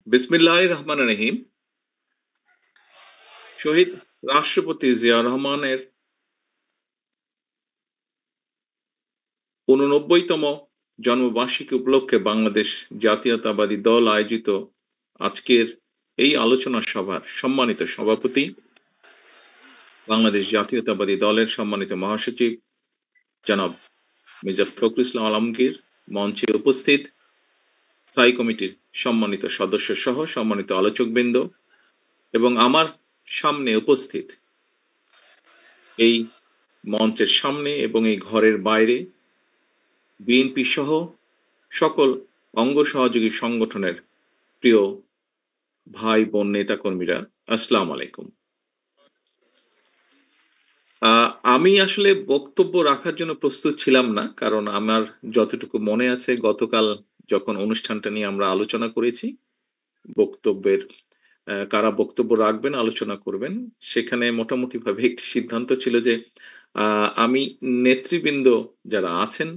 বিসমিল্লাহির রহমানির রহিম। শহীদ রাষ্ট্রপতি জিয়া রহমানের ৮৯তম জন্মবার্ষিকী উপলক্ষে বাংলাদেশ জাতীয়তাবাদী দল আয়োজিত আজকের এই আলোচনা সভার সম্মানিত সভাপতি, বাংলাদেশ জাতীয়তাবাদী দলের সম্মানিত মহাসচিব জনাব মির্জা ফখরুল ইসলাম আলমগীর, মঞ্চে উপস্থিত স্থায়ী কমিটির সম্মানিত সদস্য সহ সম্মানিত আলোচকবৃন্দ এবং আমার সামনে উপস্থিত এই মঞ্চের সামনে এবং এই ঘরের বাইরে বিএনপি সহ সকল অঙ্গ সহযোগী সংগঠনের প্রিয় ভাই বোন নেতাকর্মীরা, আসসালামু আলাইকুম। আমি আসলে বক্তব্য রাখার জন্য প্রস্তুত ছিলাম না, কারণ আমার যতটুকু মনে আছে গতকাল যখন অনুষ্ঠানটা নিয়ে আমরা আলোচনা করেছি, বক্তব্যের কারা বক্তব্য রাখবেন, আলোচনা করবেন, সেখানে মোটামুটিভাবে একটি সিদ্ধান্ত ছিল যে আমি নেতৃবৃন্দ যারা আছেন,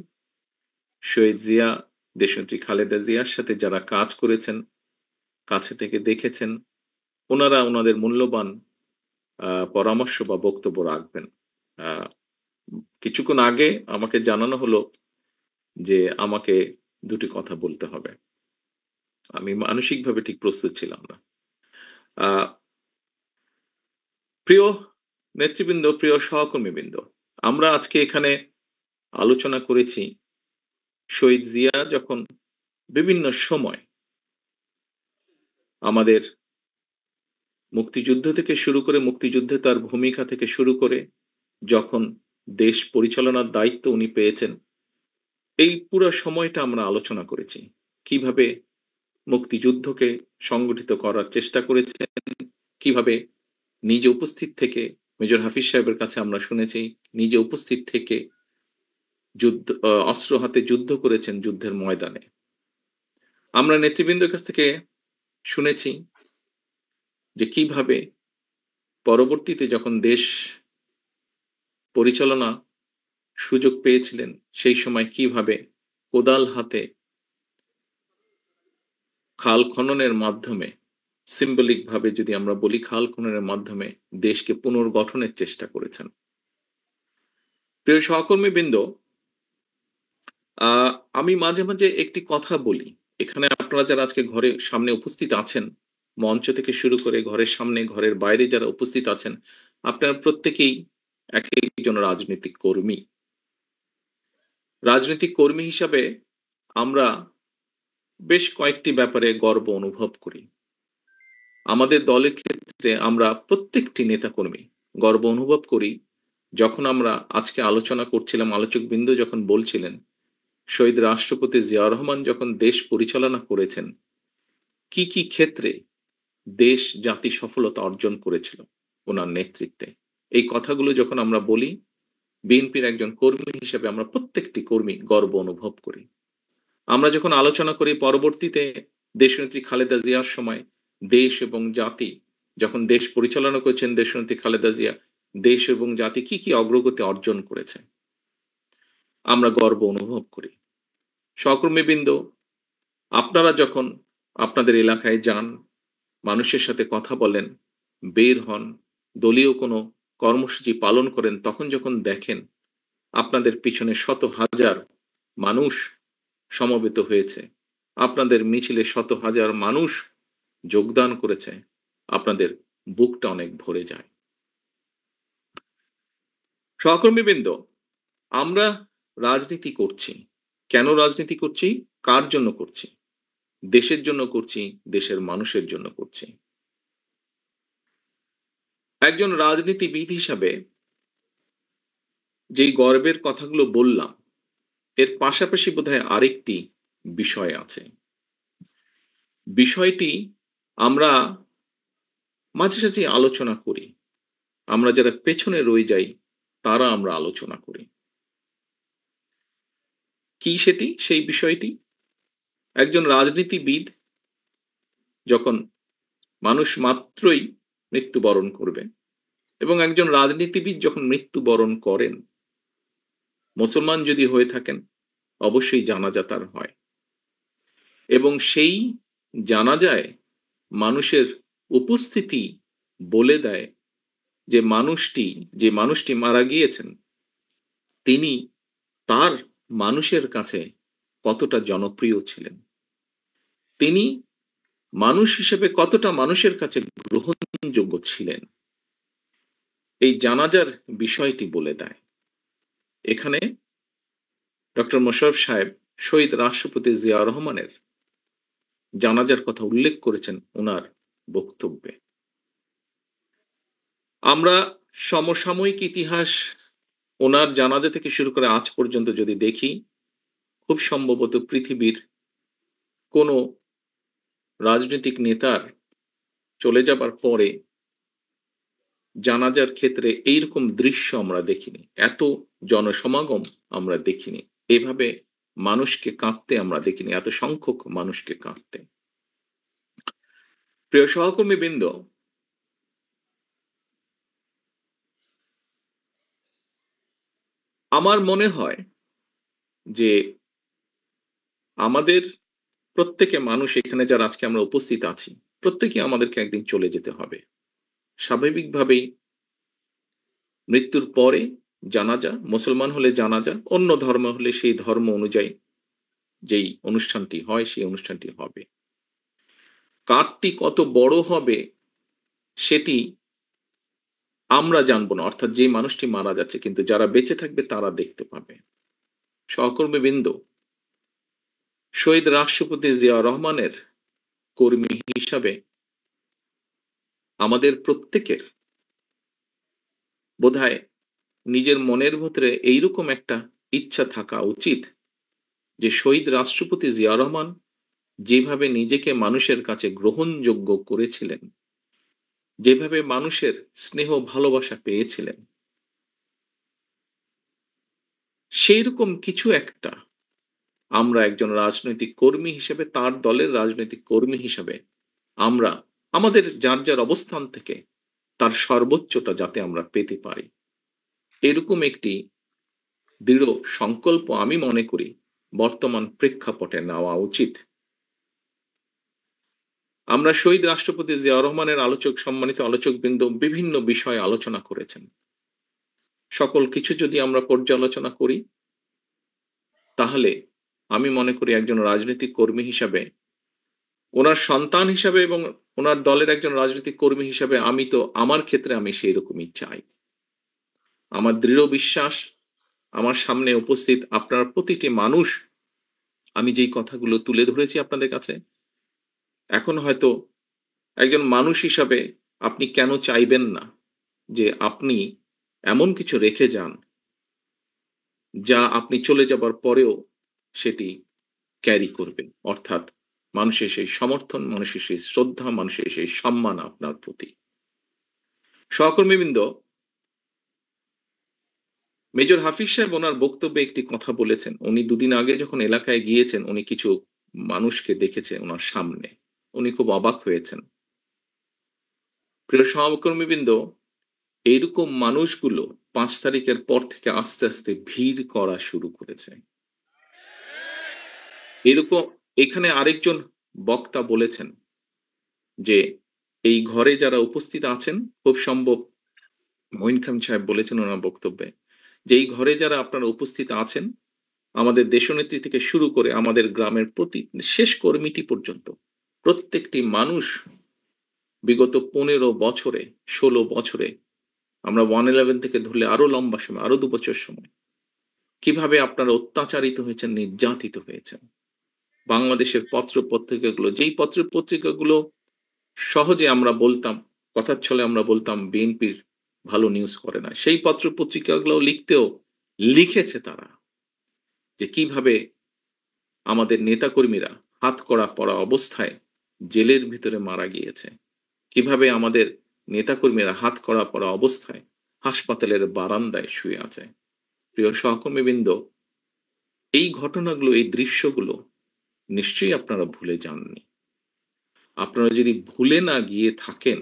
শহীদ জিয়া, দেশনেত্রী খালেদা জিয়ার সাথে যারা কাজ করেছেন, কাছে থেকে দেখেছেন, ওনারা ওনাদের মূল্যবান পরামর্শ বা বক্তব্য রাখবেন। আহ, কিছুক্ষণ আগে আমাকে জানানো হলো যে আমাকে দুটি কথা বলতে হবে। আমি মানসিকভাবে ঠিক প্রস্তুত ছিলাম না। আহ, প্রিয় নেতৃবৃন্দ, প্রিয় সহকর্মীবৃন্দ, আমরা আজকে এখানে আলোচনা করেছি শহীদ জিয়া যখন বিভিন্ন সময় আমাদের মুক্তিযুদ্ধ থেকে শুরু করে, মুক্তিযুদ্ধে তার ভূমিকা থেকে শুরু করে, যখন দেশ পরিচালনার দায়িত্ব উনি পেয়েছেন, এই পুরো সময়টা আমরা আলোচনা করেছি। কিভাবে মুক্তিযুদ্ধকে সংগঠিত করার চেষ্টা করেছেন, কিভাবে নিজে উপস্থিত থেকে, মেজর হাফিজ সাহেবের কাছে আমরা শুনেছি, নিজে উপস্থিত থেকে যুদ্ধ, অস্ত্র হাতে যুদ্ধ করেছেন যুদ্ধের ময়দানে। আমরা নেতৃবৃন্দের কাছ থেকে শুনেছি যে কিভাবে পরবর্তীতে যখন দেশ পরিচালনা সুযোগ পেয়েছিলেন, সেই সময় কিভাবে কোদাল হাতে খাল খননের মাধ্যমে, সিম্বলিক ভাবে যদি আমরা বলি, খাল খননের মাধ্যমে দেশকে পুনর্গঠনের চেষ্টা করেছেন। প্রিয় সহকর্মীবৃন্দ, আমি মাঝে মাঝে একটি কথা বলি। এখানে আপনারা যারা আজকে ঘরের সামনে উপস্থিত আছেন, মঞ্চ থেকে শুরু করে ঘরের সামনে, ঘরের বাইরে যারা উপস্থিত আছেন, আপনারা প্রত্যেকেই এক একজন রাজনৈতিক কর্মী। রাজনৈতিক কর্মী হিসাবে আমরা বেশ কয়েকটি ব্যাপারে গর্ব অনুভব করি। আমাদের দলের ক্ষেত্রে আমরা প্রত্যেকটি নেতাকর্মী গর্ব অনুভব করি। যখন আমরা আজকে আলোচনা করছিলাম, আলোচকবৃন্দ যখন বলছিলেন শহীদ রাষ্ট্রপতি জিয়া রহমান যখন দেশ পরিচালনা করেছেন, কি কি ক্ষেত্রে দেশ জাতি সফলতা অর্জন করেছিল ওনার নেতৃত্বে, এই কথাগুলো যখন আমরা বলি, বিএনপির একজন কর্মী হিসেবে আমরা প্রত্যেকটি কর্মী গর্ব অনুভব করি। আমরা যখন আলোচনা করি পরবর্তীতে দেশনেত্রী খালেদা জিয়ার সময় দেশ এবং জাতি, যখন দেশ পরিচালনা করেছেন দেশনেত্রী খালেদা জিয়া, দেশ এবং জাতি কি কি অগ্রগতি অর্জন করেছে, আমরা গর্ব অনুভব করি। সহকর্মীবৃন্দ, আপনারা যখন আপনাদের এলাকায় যান, মানুষের সাথে কথা বলেন, বের হন, দলীয় কোনো কর্মসূচি পালন করেন, তখন যখন দেখেন আপনাদের পিছনে শত হাজার মানুষ সমবেত হয়েছে, আপনাদের মিছিলে শত হাজার মানুষ যোগদান করেছে, আপনাদের বুকটা অনেক ভরে যায়। সহকর্মীবৃন্দ, আমরা রাজনীতি করছি। কেন রাজনীতি করছি? কার জন্য করছি? দেশের জন্য করছি, দেশের মানুষের জন্য করছি। একজন রাজনীতিবিদ হিসাবে যেই গর্বের কথাগুলো বললাম, এর পাশাপাশি বোধহয় আরেকটি বিষয় আছে। বিষয়টি আমরা মাঝে সাঝে আলোচনা করি। আমরা যারা পেছনে রয়ে যাই, তারা আমরা আলোচনা করি। কি সেটি? সেই বিষয়টি, একজন রাজনীতিবিদ যখন, মানুষ মাত্রই মৃত্যুবরণ করবে, এবং একজন রাজনীতিবিদ যখন মৃত্যুবরণ করেন, মুসলমান যদি হয়ে থাকেন, অবশ্যই জানাজা তার হয়, এবং সেই জানাজায় মানুষের উপস্থিতি বলে দেয় যে মানুষটি মারা গিয়েছেন, তিনি তার মানুষের কাছে কতটা জনপ্রিয় ছিলেন। তিনি মানুষ হিসেবে কতটা মানুষের কাছে গ্রহণযোগ্য ছিলেন। এই জানাজার বিষয়টি বলে দেয়। এখানে ডক্টর মোশাররফ সাহেব শহীদ রাষ্ট্রপতি জিয়া রহমানের জানাজার কথা উল্লেখ করেছেন ওনার বক্তব্যে। আমরা সমসাময়িক ইতিহাস ওনার জানাজা থেকে শুরু করে আজ পর্যন্ত যদি দেখি, খুব সম্ভবত পৃথিবীর কোনো রাজনৈতিক নেতার চলে যাবার পরে জানাজার ক্ষেত্রে এইরকম দৃশ্য আমরা দেখিনি। এত জনসমাগম আমরা দেখিনি। এভাবে মানুষকে কাঁদতে আমরা দেখিনি, এত সংখ্যক মানুষকে কাঁদতে। প্রিয় সহকর্মীবৃন্দ, আমার মনে হয় যে আমাদের প্রত্যেকে মানুষ, এখানে যারা আজকে আমরা উপস্থিত আছি, প্রত্যেকে আমাদেরকে একদিন চলে যেতে হবে। স্বাভাবিকভাবেই মৃত্যুর পরে জানাজা, মুসলমান হলে জানাজা, অন্য ধর্ম হলে সেই ধর্ম অনুযায়ী যেই অনুষ্ঠানটি হয় সেই অনুষ্ঠানটি হবে। কার্ডটি কত বড় হবে সেটি আমরা জানবো না, অর্থাৎ যে মানুষটি মারা যাচ্ছে, কিন্তু যারা বেঁচে থাকবে তারা দেখতে পাবে। সহকর্মীবৃন্দ, শহীদ রাষ্ট্রপতি জিয়া রহমানের কর্মী হিসাবে আমাদের প্রত্যেকের বোধহয় নিজের মনের ভেতরে এইরকম একটা ইচ্ছা থাকা উচিত যে শহীদ রাষ্ট্রপতি জিয়া রহমান যেভাবে নিজেকে মানুষের কাছে গ্রহণযোগ্য করেছিলেন, যেভাবে মানুষের স্নেহ ভালোবাসা পেয়েছিলেন, সেই রকম কিছু একটা আমরা একজন রাজনৈতিক কর্মী হিসেবে, তার দলের রাজনৈতিক কর্মী হিসেবে আমরা আমাদের যার যার অবস্থান থেকে তার সর্বোচ্চটা যাতে আমরা পেতে পারি, এরকম একটি দৃঢ় সংকল্প আমি মনে করি বর্তমান প্রেক্ষাপটে নেওয়া উচিত। আমরা শহীদ রাষ্ট্রপতি জিয়া রহমানের সম্মানিত আলোচকবৃন্দ বিভিন্ন বিষয়ে আলোচনা করেছেন। সকল কিছু যদি আমরা পর্যালোচনা করি, তাহলে আমি মনে করি একজন রাজনৈতিক কর্মী হিসাবে, ওনার সন্তান হিসাবে এবং ওনার দলের একজন রাজনৈতিক কর্মী হিসাবে আমার ক্ষেত্রে আমি সেই রকমই চাই। আমার দৃঢ় বিশ্বাস, আমার সামনে উপস্থিত আপনার প্রতিটি মানুষ, আমি যেই কথাগুলো তুলে ধরেছি আপনাদের কাছে, এখন হয়তো একজন মানুষ হিসাবে আপনি কেন চাইবেন না যে আপনি এমন কিছু রেখে যান যা আপনি চলে যাবার পরেও সেটি ক্যারি করবে, অর্থাৎ মানুষের সেই সমর্থন, মানুষের সেই শ্রদ্ধা, মানুষের সেই সম্মান আপনার প্রতি। সহকর্মীবৃন্দ, মেজর হাফিজ সাহেব ওনার বক্তব্যে একটি কথা বলেছেন। উনি দুদিন আগে যখন এলাকায় গিয়েছেন, উনি কিছু মানুষকে দেখেছেন ওনার সামনে, উনি খুব অবাক হয়েছেন। প্রিয় সহকর্মীবৃন্দ, এইরকম মানুষগুলো 5 তারিখের পর থেকে আস্তে আস্তে ভিড় করা শুরু করেছে। এরকম এখানে আরেকজন বক্তা বলেছেন যে এই ঘরে যারা উপস্থিত আছেন, খুব সম্ভব মঈন খান সাহেব বলেছেন ওনার বক্তব্যে, যে এই ঘরে যারা আপনারা উপস্থিত আছেন, আমাদের দেশনেত্রী থেকে শুরু করে আমাদের গ্রামের প্রতি শেষ কর্মীটি পর্যন্ত, প্রত্যেকটি মানুষ বিগত 15 বছরে, 16 বছরে, আমরা 111 থেকে ধরলে আরো লম্বা সময়, আরো 2 বছর সময়, কিভাবে আপনারা অত্যাচারিত হয়েছেন, নির্যাতিত হয়েছেন। বাংলাদেশের পত্র পত্রিকাগুলো, যেই পত্র পত্রিকাগুলো সহজে আমরা বলতাম, কথার ছলে আমরা বলতাম বিএনপির ভালো নিউজ করে না, সেই পত্র পত্রিকাগুলো লিখেছে তারা যে কিভাবে আমাদের নেতাকর্মীরা হাতকড়া পরা অবস্থায় জেলের ভিতরে মারা গিয়েছে, কিভাবে আমাদের নেতাকর্মীরা হাতকড়া পরা অবস্থায় হাসপাতালের বারান্দায় শুয়ে আছে। প্রিয় সহকর্মীবৃন্দ, এই ঘটনাগুলো, এই দৃশ্যগুলো নিশ্চয়ই আপনারা ভুলে যাননি। আপনারা যদি ভুলে না গিয়ে থাকেন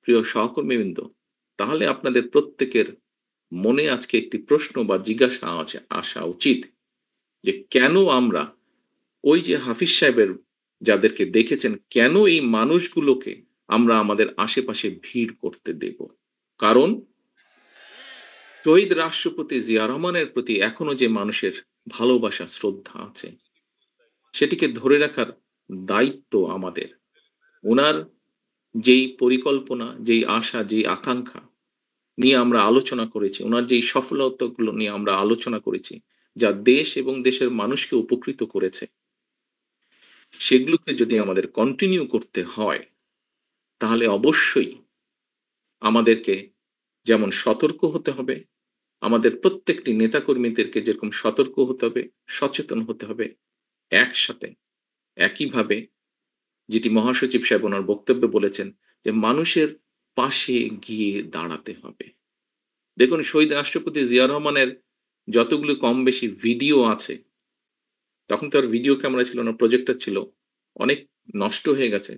প্রিয় সহকর্মীবৃন্দ, তাহলে আপনাদের প্রত্যেকের মনে আজকে একটি প্রশ্ন বা জিজ্ঞাসা আসা উচিত যে কেন আমরা ওই যে হাফিজ সাহেবের যাদেরকে দেখেছেন, কেন এই মানুষগুলোকে আমরা আমাদের আশেপাশে ভিড় করতে দেব? কারণ শহীদ রাষ্ট্রপতি জিয়া রহমানের প্রতি এখনো যে মানুষের ভালোবাসা, শ্রদ্ধা আছে, সেটিকে ধরে রাখার দায়িত্ব আমাদের। উনার যেই পরিকল্পনা, যেই আশা, যেই আকাঙ্ক্ষা নিয়ে আমরা আলোচনা করেছি, উনার যেই সফলতাগুলো নিয়ে আমরা আলোচনা করেছি, যা দেশ এবং দেশের মানুষকে উপকৃত করেছে, সেগুলোকে যদি আমাদের কন্টিনিউ করতে হয়, তাহলে অবশ্যই আমাদেরকে যেমন সতর্ক হতে হবে, আমাদের প্রত্যেকটি নেতাকর্মীদেরকে যেরকম সতর্ক হতে হবে, সচেতন হতে হবে, একসাথে একইভাবে যেটি মহাসচিব সাহেব ওনার বক্তব্যে বলেছেন যে মানুষের পাশে গিয়ে দাঁড়াতে হবে। দেখুন, শহীদ রাষ্ট্রপতি জিয়া রহমানের যতগুলো কম বেশি ভিডিও আছে, তখন তো আর ভিডিও ক্যামেরা ছিল না, প্রজেক্টর ছিল, অনেক নষ্ট হয়ে গেছে।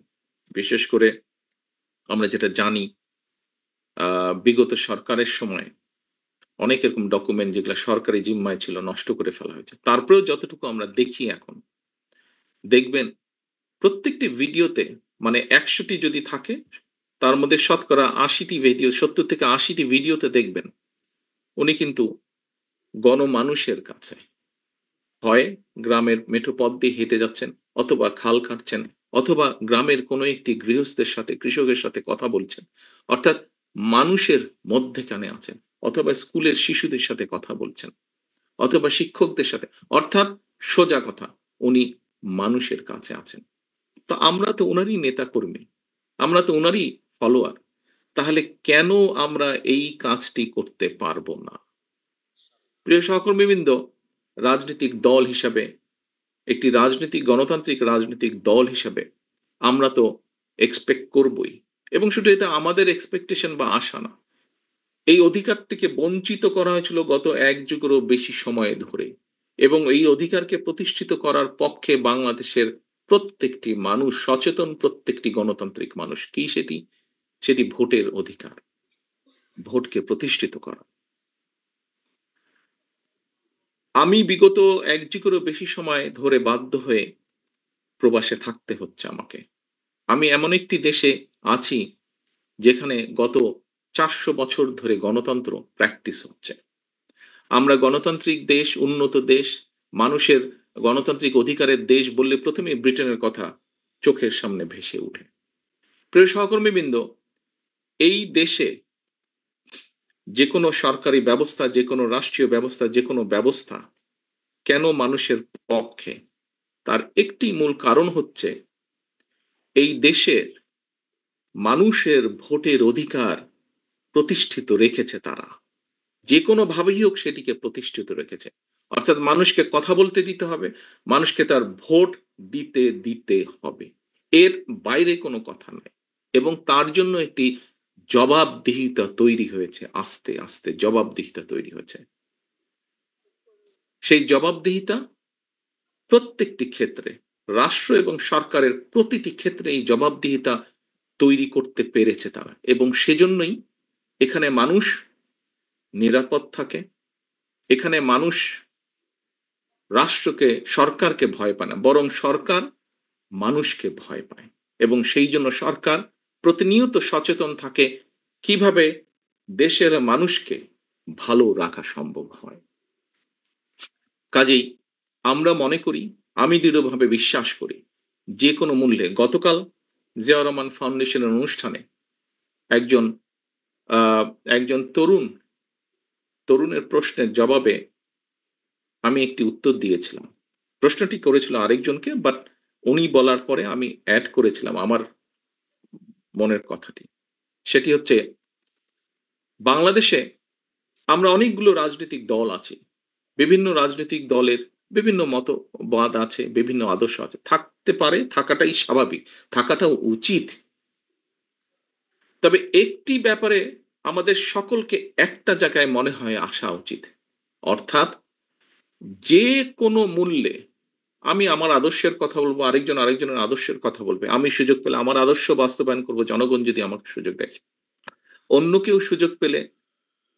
বিশেষ করে আমরা যেটা জানি, বিগত সরকারের সময় অনেক এরকম ডকুমেন্ট যেগুলো সরকারি জিম্মায় ছিল নষ্ট করে ফেলা হয়েছে। তারপরেও যতটুকু আমরা দেখি এখন, দেখবেন প্রত্যেকটি ভিডিওতে, মানে ১০০টি যদি থাকে, তার মধ্যে শতকরা ৮০টি ভিডিও, ৭০ থেকে ৮০টি ভিডিওতে দেখবেন উনি কিন্তু গণমানুষের কাছে, হয় গ্রামের মেঠো পথ দিয়ে হেঁটে যাচ্ছেন, অথবা খাল কাটছেন, অথবা গ্রামের কোনো একটি গৃহস্থের সাথে, কৃষকের সাথে কথা বলছেন। অর্থাৎ মানুষের মধ্যেখানে আছেন, অথবা স্কুলের শিশুদের সাথে কথা বলছেন, অথবা শিক্ষকদের সাথে। অর্থাৎ সোজা কথা, উনি মানুষের কাছে আছেন। তো আমরা তো উনারই নেতাকর্মী, আমরা তো উনারই ফলোয়ার। তাহলে কেন আমরা এই কাজটি করতে পারবো না? প্রিয় সহকর্মীবৃন্দ, রাজনৈতিক দল হিসাবে, একটি গণতান্ত্রিক রাজনৈতিক দল হিসাবে আমরা তো এক্সপেক্ট করবই, এবং শুধু এটা আমাদের এক্সপেকটেশন বা আশা না, এই অধিকারটিকে বঞ্চিত করা হয়েছিল গত ১ যুগেরও বেশি সময় ধরে, এবং এই অধিকারকে প্রতিষ্ঠিত করার পক্ষে বাংলাদেশের প্রত্যেকটি মানুষ সচেতন, প্রত্যেকটি গণতান্ত্রিক মানুষ। কি সেটি? সেটি ভোটের অধিকার, ভোটকে প্রতিষ্ঠিত করা। আমি বিগত ১ যুগেরও বেশি সময় ধরে বাধ্য হয়ে প্রবাসে থাকতে হচ্ছে আমাকে। আমি এমন একটি দেশে আছি যেখানে গত ৪০০ বছর ধরে গণতন্ত্র প্র্যাকটিস হচ্ছে। আমরা গণতান্ত্রিক দেশ, উন্নত দেশ, মানুষের গণতান্ত্রিক অধিকারের দেশ বললে প্রথমেই ব্রিটেনের কথা চোখের সামনে ভেসে ওঠে। প্রিয় সহকর্মীবৃন্দ, এই দেশে যেকোনো সরকারি ব্যবস্থা, যেকোনো রাষ্ট্রীয় ব্যবস্থা, যেকোনো ব্যবস্থা কেন মানুষের পক্ষে? তার একটি মূল কারণ হচ্ছে এই দেশের মানুষের ভোটের অধিকার প্রতিষ্ঠিত রেখেছে তারা। যেকোনোভাবেই হোক সেটিকে প্রতিষ্ঠিত রেখেছে। অর্থাৎ মানুষকে কথা বলতে দিতে হবে, মানুষকে তার ভোট দিতে হবে। এর বাইরে কোনো কথা নাই। এবং তার জন্য একটি জবাবদিহিতা তৈরি হয়েছে, আস্তে, আস্তে জবাবদিহিতা তৈরি হয়েছে। সেই জবাবদিহিতা প্রত্যেকটি ক্ষেত্রে, রাষ্ট্র এবং সরকারের প্রতিটি ক্ষেত্রে এই জবাবদিহিতা তৈরি করতে পেরেছে তারা, এবং সেজন্যই এখানে মানুষ নিরাপদ থাকে। এখানে মানুষ রাষ্ট্রকে, সরকারকে ভয় পায় না, বরং সরকার মানুষকে ভয় পায়। এবং সেই জন্য সরকার প্রতিনিয়ত সচেতন থাকে কিভাবে দেশের মানুষকে ভালো রাখা সম্ভব হয়। কাজেই আমরা মনে করি, আমি দৃঢ়ভাবে বিশ্বাস করি, যে কোনো মূল্যে, গতকাল জিয়া রহমান ফাউন্ডেশনের অনুষ্ঠানে একজন একজন তরুণের প্রশ্নের জবাবে আমি একটি উত্তর দিয়েছিলাম। প্রশ্নটি করেছিল আরেকজনকে, বাট উনি বলার পরে আমি অ্যাড করেছিলাম আমার মনের কথাটি। সেটি হচ্ছে, বাংলাদেশে আমরা অনেকগুলো রাজনৈতিক দল আছি। বিভিন্ন রাজনৈতিক দলের বিভিন্ন মতবাদ আছে, বিভিন্ন আদর্শ আছে। থাকতে পারে, থাকাটাই স্বাভাবিক, থাকাটাও উচিত। তবে একটি ব্যাপারে আমাদের সকলকে একটা জায়গায় মনে হয় আসা উচিত। অর্থাৎ যে কোনো মূল্যে আমি আমার আদর্শের কথা বলবো, আরেকজন আরেকজনের আদর্শের কথা বলবে। আমি সুযোগ পেলে আমার আদর্শ বাস্তবায়ন করব, জনগণ যদি আমাকে সুযোগ দেয়। অন্য কেউ সুযোগ পেলে,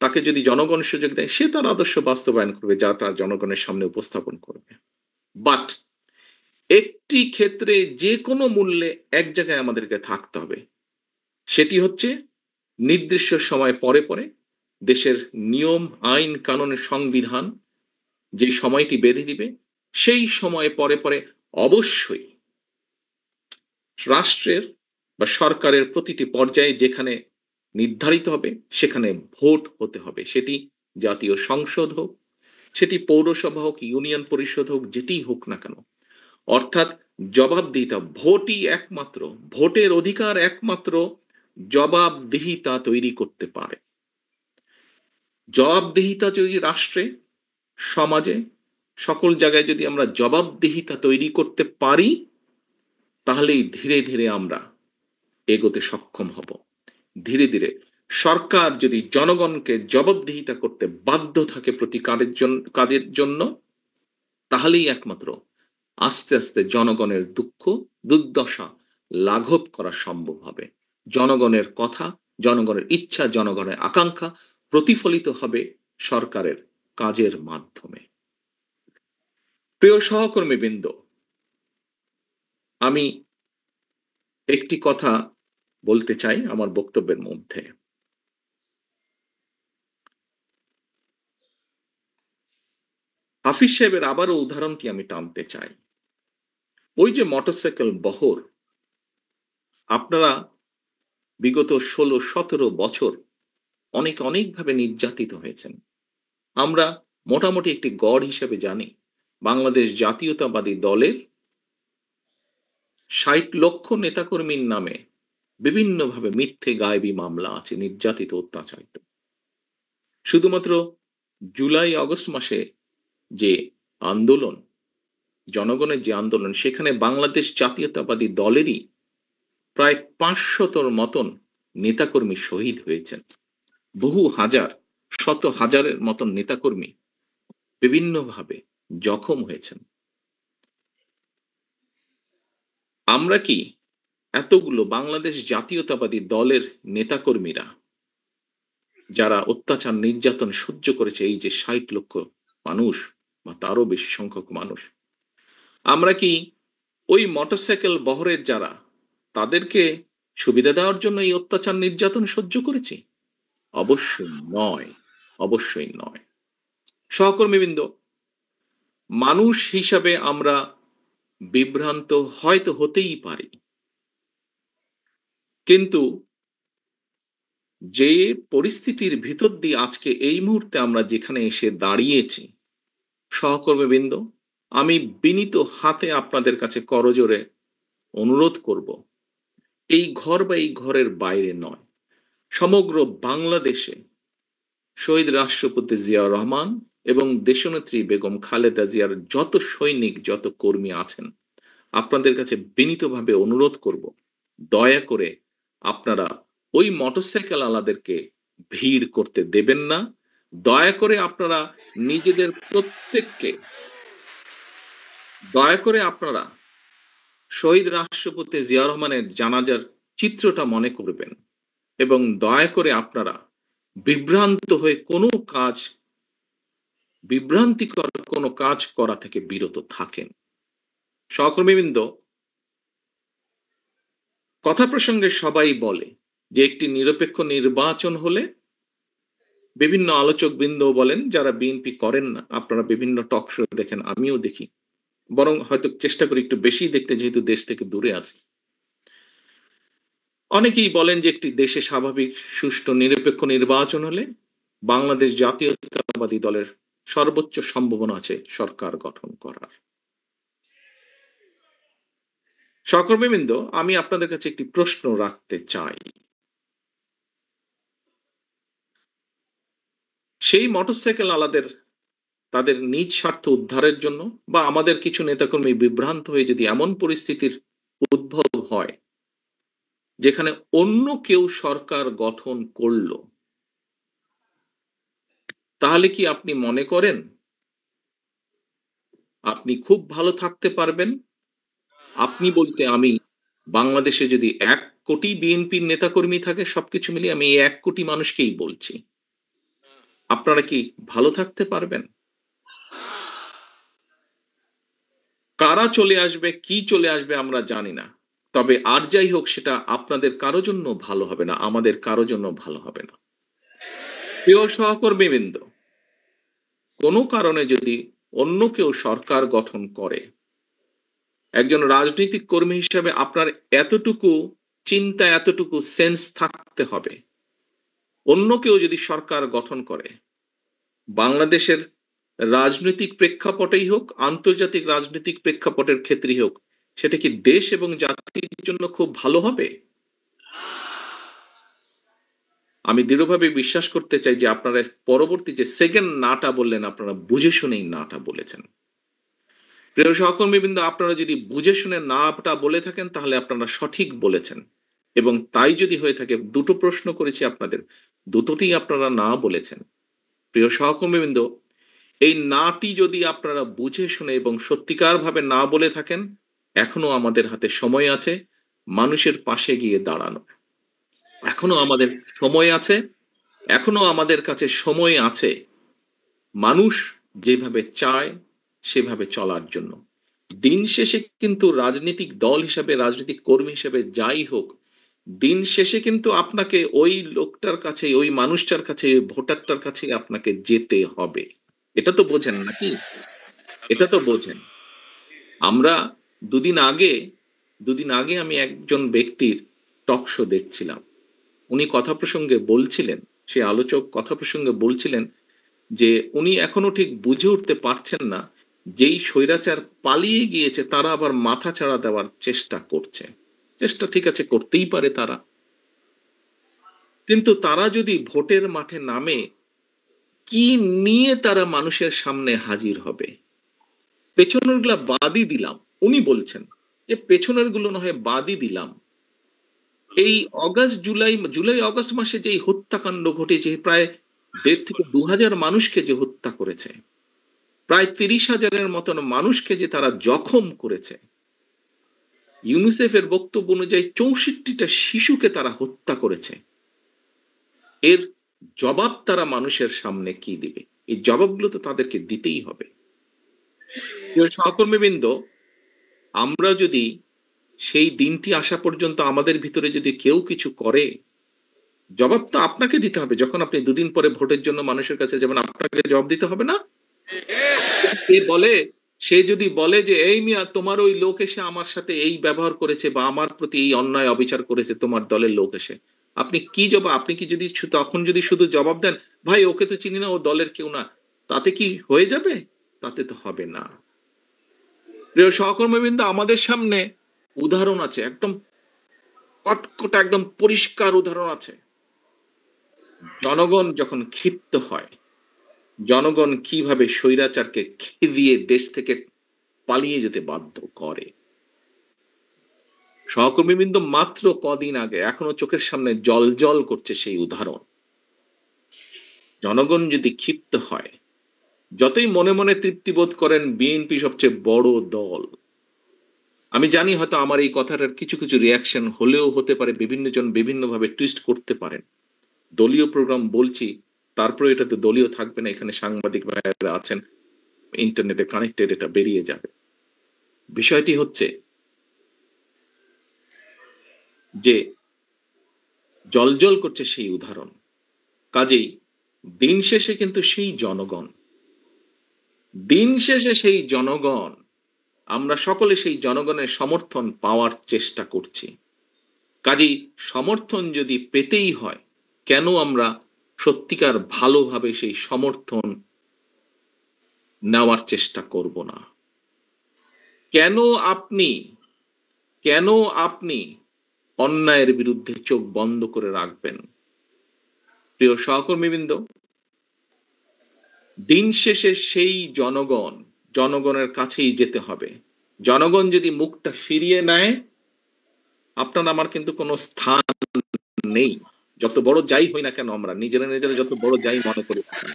তাকে যদি জনগণ সুযোগ দেয়, সে তার আদর্শ বাস্তবায়ন করবে, যা তার জনগণের সামনে উপস্থাপন করবে। বাট একটি ক্ষেত্রে যে কোনো মূল্যে এক জায়গায় আমাদেরকে থাকতে হবে, সেটি হচ্ছে নির্দিষ্ট সময় পরে পরে দেশের নিয়ম আইন কানুনের সংবিধান যে সময়টি বেঁধে দিবে সেই সময় পরে পরে অবশ্যই রাষ্ট্রের বা সরকারের প্রতিটি পর্যায়ে যেখানে নির্ধারিত হবে সেখানে ভোট হতে হবে, সেটি জাতীয় সংসদ হোক, সেটি পৌরসভা হোক, ইউনিয়ন পরিষদ হোক, যেটিই হোক না কেন। অর্থাৎ জবাবদিহিতা, ভোটই একমাত্র, ভোটের অধিকার একমাত্র জবাবদিহিতা তৈরি করতে পারে। জবাবদিহিতা যদি রাষ্ট্রে, সমাজে, সকল জায়গায় যদি আমরা জবাবদিহিতা তৈরি করতে পারি, তাহলেই ধীরে ধীরে আমরা এগোতে সক্ষম হব। ধীরে ধীরে সরকার যদি জনগণকে জবাবদিহিতা করতে বাধ্য থাকে প্রতি কাজের জন্য, তাহলেই একমাত্র আস্তে আস্তে জনগণের দুঃখ দুর্দশা লাঘব করা সম্ভব হবে। জনগণের কথা, জনগণের ইচ্ছা, জনগণের আকাঙ্ক্ষা প্রতিফলিত হবে সরকারের কাজের মাধ্যমে। প্রিয় সহকর্মীবৃন্দ, আমি একটি কথা বলতে চাই আমার বক্তব্যের মধ্যে। হাফিজ সাহেবের আবারও উদাহরণটি আমি টানতে চাই। ওই যে মোটরসাইকেল বহর, আপনারা বিগত 16-17 বছর অনেকভাবে নির্যাতিত হয়েছেন। আমরা মোটামুটি একটি গড় হিসেবে জানি বাংলাদেশ জাতীয়তাবাদী দলের 60 লক্ষ নেতাকর্মীর নামে বিভিন্নভাবে মিথ্যে গায়েবী মামলা আছে, নির্যাতিত অত্যাচারিত। শুধুমাত্র জুলাই আগস্ট মাসে যে আন্দোলন, জনগণের যে আন্দোলন, সেখানে বাংলাদেশ জাতীয়তাবাদী দলেরই প্রায় 500-র মতন নেতাকর্মী শহীদ হয়েছেন। বহু হাজার, শত হাজারের মতন নেতাকর্মী বিভিন্নভাবে জখম হয়েছেন। আমরা কি এতগুলো বাংলাদেশ জাতীয়তাবাদী দলের নেতাকর্মীরা যারা অত্যাচার নির্যাতন সহ্য করেছে, এই যে 60 লক্ষ মানুষ বা তারও বেশি সংখ্যক মানুষ, আমরা কি ওই মোটরসাইকেল বহরের যারা, তাদেরকে সুবিধা দেওয়ার জন্য এই অত্যাচার নির্যাতন সহ্য করেছি? অবশ্যই নয়, অবশ্যই নয়। সহকর্মীবৃন্দ, মানুষ হিসাবে আমরা বিভ্রান্ত হয়তো হতেই পারি, কিন্তু যে পরিস্থিতির ভিতর দিয়ে আজকে এই মুহূর্তে আমরা যেখানে এসে দাঁড়িয়েছি, সহকর্মীবৃন্দ, আমি বিনীত হাতে আপনাদের কাছে করজোড়ে অনুরোধ করব, এই ঘর বা এই ঘরের বাইরে নয়, সমগ্র বাংলাদেশে শহীদ রাষ্ট্রপতি জিয়াউর রহমান এবং দেশনেত্রী বেগম খালেদা জিয়ার যত সৈনিক, যত কর্মী আছেন, আপনাদের কাছে বিনীতভাবে অনুরোধ করব, দয়া করে আপনারা ওই মোটরসাইকেল আলাদেরকে ভিড় করতে দেবেন না। দয়া করে আপনারা নিজেদের প্রত্যেককে, দয়া করে আপনারা শহীদ রাষ্ট্রপতি জিয়া রহমানের জানাজার চিত্রটা মনে করবেন এবং দয়া করে আপনারা বিভ্রান্ত হয়ে কোনো কাজ, বিভ্রান্তিকর কোনো কাজ করা থেকে বিরত থাকেন। সহকর্মীবৃন্দ, কথা প্রসঙ্গে সবাই বলে যে একটি নিরপেক্ষ নির্বাচন হলে, বিভিন্ন আলোচক বৃন্দ বলেন যারা বিএনপি করেন না, আপনারা বিভিন্ন টক শো দেখেন, আমিও দেখি, বরং হয়তো চেষ্টা করি একটু বেশি দেখতে, যেহেতু দেশ থেকে দূরে আছি। অনেকেই বলেন যে একটি দেশে স্বাভাবিক সুষ্ঠু নিরপেক্ষ নির্বাচন হলে বাংলাদেশ জাতীয়তাবাদী দলের সর্বোচ্চ সম্ভাবনা আছে সরকার গঠন করার। সহকর্মীবৃন্দ, আমি আপনাদের কাছে একটি প্রশ্ন রাখতে চাই। সেই মোটরসাইকেল আলাদের তাদের নিজ স্বার্থ উদ্ধারের জন্য বা আমাদের কিছু নেতাকর্মী বিভ্রান্ত হয়ে যদি এমন পরিস্থিতির উদ্ভব হয় যেখানে অন্য কেউ সরকার গঠন করলো, তাহলে কি আপনি মনে করেন আপনি খুব ভালো থাকতে পারবেন? আপনি বলতে আমি, বাংলাদেশে যদি 1 কোটি বিএনপির নেতাকর্মী থাকে, সবকিছু মিলিয়ে আমি এই 1 কোটি মানুষকেই বলছি, আপনারা কি ভালো থাকতে পারবেন? কারা চলে আসবে, কি চলে আসবে আমরা জানি না। তবে আর যাই হোক সেটা আপনাদের কারো জন্য ভালো হবে না, আমাদের কারো জন্য ভালো হবে না। প্রিয় সহকর্মীবৃন্দ, কোনো কারণে যদি অন্য কেউ সরকার গঠন করে, একজন রাজনৈতিক কর্মী হিসেবে আপনার এতটুকু চিন্তা, এতটুকু সেন্স থাকতে হবে। অন্য কেউ যদি সরকার গঠন করে, বাংলাদেশের রাজনৈতিক প্রেক্ষাপটেই হোক, আন্তর্জাতিক রাজনৈতিক প্রেক্ষাপটের ক্ষেত্রেই হোক, সেটা কি দেশ এবং জাতির জন্য খুব ভালো হবে? আমি দৃঢ়ভাবে বিশ্বাস করতে চাই যে আপনারা পরবর্তী যে সেকেন্ড নাটা বললেন, আপনারা বুঝে শুনেই নাটা বলেছেন। প্রিয় সহকর্মীবৃন্দ, আপনারা যদি বুঝে শুনে নাটা বলে থাকেন তাহলে আপনারা সঠিক বলেছেন, এবং তাই যদি হয়ে থাকে, দুটো প্রশ্ন করেছি আপনাদের, দুটোতেই আপনারা না বলেছেন। প্রিয় সহকর্মীবৃন্দ, এই নাটি যদি আপনারা বুঝে শুনে এবং সত্যিকার ভাবে না বলে থাকেন, এখনো আমাদের হাতে সময় আছে মানুষের পাশে গিয়ে দাঁড়ানো। এখনো আমাদের সময় আছে, এখনো আমাদের কাছে সময় আছে মানুষ যেভাবে চায় সেভাবে চলার জন্য। দিন শেষে কিন্তু রাজনৈতিক দল হিসাবে, রাজনৈতিক কর্মী হিসেবে যাই হোক, দিন শেষে কিন্তু আপনাকে ওই লোকটার কাছে, ওই মানুষটার কাছে, ওই ভোটারটার কাছে আপনাকে যেতে হবে। এটা তো বোঝেন নাকি? এটা তো বোঝেন। আমরা দুদিন আগে দুদিন আগে আমি একজন ব্যক্তির টক শো দেখছিলাম। উনি কথা প্রসঙ্গে বলছিলেন, সে আলোচক কথা প্রসঙ্গে বলছিলেন যে উনি এখনো ঠিক বুঝে উঠতে পারছেন না, যেই স্বৈরাচার পালিয়ে গিয়েছে তারা আবার মাথাচাড়া দেওয়ার চেষ্টা করছে। চেষ্টা ঠিক আছে, করতেই পারে তারা, কিন্তু তারা যদি ভোটের মাঠে নামে, কি নিয়ে তারা মানুষের সামনে হাজির হবে? পেছনের গুলা বাদই দিলাম, উনি বলছেন যে পেছনের গুলো না হয় বাদই দিলাম, এই অগাস্ট জুলাই জুলাই অগাস্ট মাসে যে হত্যাকাণ্ড ঘটেছে, প্রায় 1.5 থেকে 2,000 মানুষকে যে হত্যা করেছে, প্রায় 30,000-এর মতন মানুষকে যে তারা জখম করেছে, ইউনিসেফের বক্তব্য অনুযায়ী 64টা শিশুকে তারা হত্যা করেছে, এর জবাব তারা মানুষের সামনে কি দিবে? এই জবাবগুলো তো তাদেরকে দিতেই হবে। প্রিয় সহকর্মীবৃন্দ, আমরা যদি সেই দিনটি আসা পর্যন্ত আমাদের ভিতরে যদি কেউ কিছু করে, জবাব তো আপনাকে দিতে হবে। যখন আপনি দুদিন পরে ভোটের জন্য মানুষের কাছে যাবেন, আপনাকে জবাব দিতে হবে না? সে বলে, সে যদি বলে যে এই মিয়া, তোমার ওই লোক এসে আমার সাথে এই ব্যবহার করেছে বা আমার প্রতি এই অন্যায় অবিচার করেছে, তোমার দলের লোক এসে, আপনি কি জবাব, আপনি কি যদি তখন যদি শুধু জবাব দেন, ভাই ওকে তো চিনি না, ও দলের কেউ না, তাতে কি হয়ে যাবে? তাতে তো হবে না। প্রিয় সহকর্মীবৃন্দ, আমাদের সামনে উদাহরণ আছে, একদম কটকটা একদম পরিষ্কার উদাহরণ আছে। জনগণ যখন ক্ষিপ্ত হয়, জনগণ কিভাবে স্বৈরাচারকে খেদিয়ে দেশ থেকে পালিয়ে যেতে বাধ্য করে। সহকর্মীবৃন্দ, মাত্র কদিন আগে, এখনো চোখের সামনে জল করছে সেই উদাহরণ। জনগণ যদি ক্ষিপ্ত হয়, যতই মনে মনে তৃপ্তি বোধ করেন বিএনপি সবচেয়ে বড় দল, আমি জানি হয়তো আমার এই কথাটার কিছু কিছু রিয়াকশন হলেও হতে পারে, বিভিন্ন জন বিভিন্ন ভাবে টুইস্ট করতে পারেন। দলীয় প্রোগ্রাম বলছি, তারপরে এটা তো দলীয় থাকবে না, এখানে সাংবাদিক ভাইয়েরা আছেন, ইন্টারনেটে কানেক্টেড, এটা বেরিয়ে যাবে। বিষয়টি হচ্ছে যে জল করছে সেই উদাহরণ। কাজেই দিন শেষে কিন্তু সেই জনগণ, দিন শেষে সেই জনগণ, আমরা সকলে সেই জনগণের সমর্থন পাওয়ার চেষ্টা করছি। কাজেই সমর্থন যদি পেতেই হয়, কেন আমরা সত্যিকার ভালোভাবে সেই সমর্থন নেওয়ার চেষ্টা করব না? কেন আপনি কেন আপনি অন্যায়ের বিরুদ্ধে চোখ বন্ধ করে রাখবেন? প্রিয় সহকর্মীবৃন্দ, দিন শেষে সেই জনগণের কাছেই যেতে হবে। জনগণ যদি মুখটা ফিরিয়ে নেয়, আপনার আমার কিন্তু কোনো স্থান নেই। যত বড় যাই হই না কেন, আমরা নিজেরা নিজেরা যত বড় যাই মনে করি না কেন,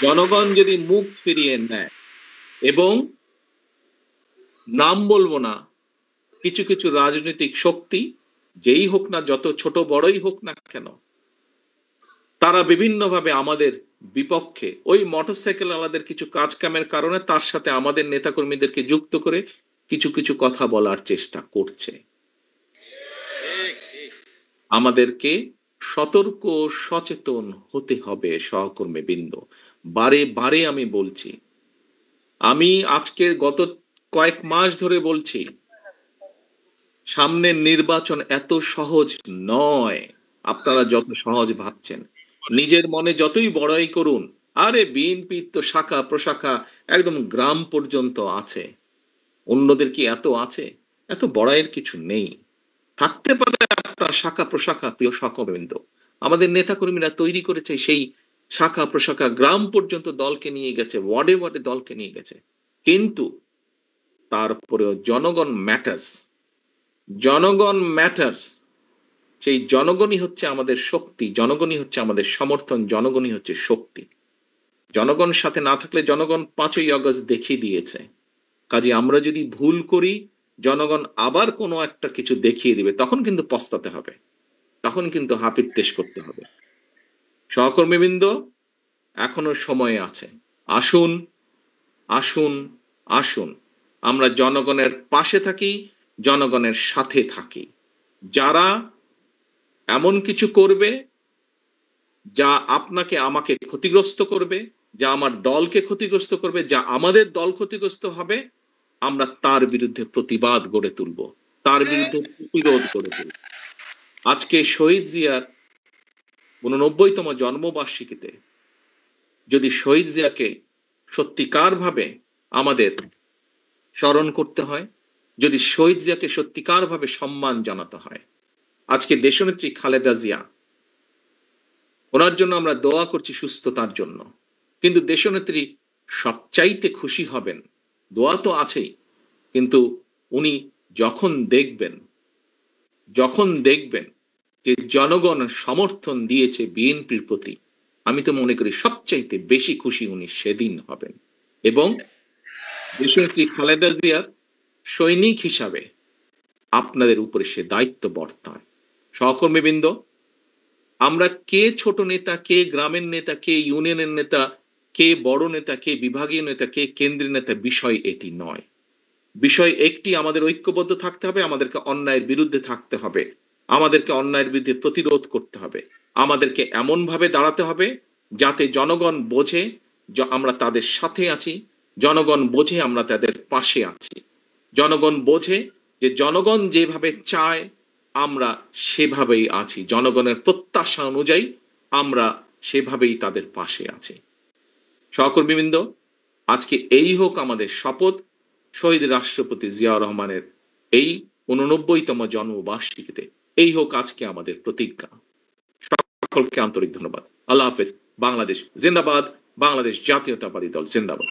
জনগণ যদি মুখ ফিরিয়ে নেয়, এবং নাম বলবো না, কিছু কিছু রাজনৈতিক শক্তি, যেই হোক না, যত ছোট বড়ই হোক না কেন, তারা বিভিন্নভাবে আমাদের বিপক্ষে ওই মোটরসাইকেল আলাদের কিছু কাজ কামের কারণে তার সাথে আমাদের নেতাকর্মীদেরকে যুক্ত করে কিছু কিছু কথা বলার চেষ্টা করছে। আমাদেরকে সতর্ক সচেতন হতে হবে সহকর্মীবৃন্দ। বারে বারে আমি বলছি, আমি আজকে গত কয়েক মাস ধরে বলছি, সামনের নির্বাচন এত সহজ নয় আপনারা যত সহজ ভাবছেন। নিজের মনে যতই বড়াই করুন, আরে বিএনপির তো শাখা প্রশাখা একদম গ্রাম পর্যন্ত আছে, অন্যদের কি এত আছে? এত বড়াইয়ের কিছু নেই। থাকতে পারে আপনার শাখা প্রশাখা, প্রিয় সহকর্মীবৃন্দ, আমাদের নেতাকর্মীরা তৈরি করেছে সেই শাখা প্রশাখা, গ্রাম পর্যন্ত দলকে নিয়ে গেছে, ওয়ার্ডে ওয়ার্ডে দলকে নিয়ে গেছে, কিন্তু তারপরেও জনগণ ম্যাটার্স। জনগণ ম্যাটার্স। সেই জনগণই হচ্ছে আমাদের শক্তি, জনগণই হচ্ছে আমাদের সমর্থন, জনগণই হচ্ছে শক্তি। জনগণ সাথে না থাকলে জনগণ 5ই আগস্ট দেখিয়ে দিয়েছে। কাজে আমরা যদি ভুল করি, জনগণ আবার কোনো একটা কিছু দেখিয়ে দিবে, তখন কিন্তু পস্তাতে হবে, তখন কিন্তু হাপিত্তেশ করতে হবে। সহকর্মীবৃন্দ, এখনো সময় আছে। আসুন, আসুন, আসুন, আমরা জনগণের পাশে থাকি, জনগণের সাথে থাকি। যারা এমন কিছু করবে যা আপনাকে আমাকে ক্ষতিগ্রস্ত করবে, যা আমার দলকে ক্ষতিগ্রস্ত করবে, যা আমাদের দল ক্ষতিগ্রস্ত হবে, আমরা তার বিরুদ্ধে প্রতিবাদ গড়ে তুলব, তার বিরুদ্ধে প্রতিরোধ গড়ে তুলব। আজকে শহীদ জিয়ার 89তম জন্মবার্ষিকীতে যদি শহীদ জিয়াকে সত্যিকার ভাবে আমাদের স্মরণ করতে হয়, যদি শহীদ জিয়াকে সত্যিকার ভাবে সম্মান জানাতে হয়, আজকে দেশনেত্রী খালেদা জিয়া, ওনার জন্য আমরা দোয়া করছি সুস্থতার জন্য, কিন্তু দেশনেত্রী সবচাইতে খুশি হবেন, দোয়া তো আছেই, কিন্তু উনি যখন দেখবেন যে জনগণ সমর্থন দিয়েছে বিএনপির প্রতি, আমি তো মনে করি সবচাইতে বেশি খুশি উনি সেদিন হবেন। এবং দেশনেত্রী খালেদা জিয়ার সৈনিক হিসাবে আপনাদের উপরে সে দায়িত্ব বর্তায়। সহকর্মীবৃন্দ, আমরা কে ছোট নেতা, কে গ্রামের নেতা, কে ইউনিয়নের নেতা, কে বড় নেতা, কে বিভাগীয় নেতা, কে কেন্দ্রীয় নেতা, বিষয় এটি নয়। বিষয় একটি, আমাদের ঐক্যবদ্ধ থাকতে হবে, আমাদেরকে অন্যায়ের বিরুদ্ধে থাকতে হবে, আমাদেরকে অন্যায়ের বিরুদ্ধে প্রতিরোধ করতে হবে, আমাদেরকে এমন ভাবে দাঁড়াতে হবে যাতে জনগণ বোঝে যে আমরা তাদের সাথে আছি, জনগণ বোঝে আমরা তাদের পাশে আছি, জনগণ বোঝে যে জনগণ যেভাবে চায় আমরা সেভাবেই আছি, জনগণের প্রত্যাশা অনুযায়ী আমরা সেভাবেই তাদের পাশে আছি। সহকর্মীবৃন্দ, আজকে এই হোক আমাদের শপথ, শহীদ রাষ্ট্রপতি জিয়াউর রহমানের এই 89তম জন্মবার্ষিকীতে এই হোক আজকে আমাদের প্রতিজ্ঞা। সকলকে আন্তরিক ধন্যবাদ। আল্লাহ হাফেজ। বাংলাদেশ জিন্দাবাদ। বাংলাদেশ জাতীয়তাবাদী দল জিন্দাবাদ।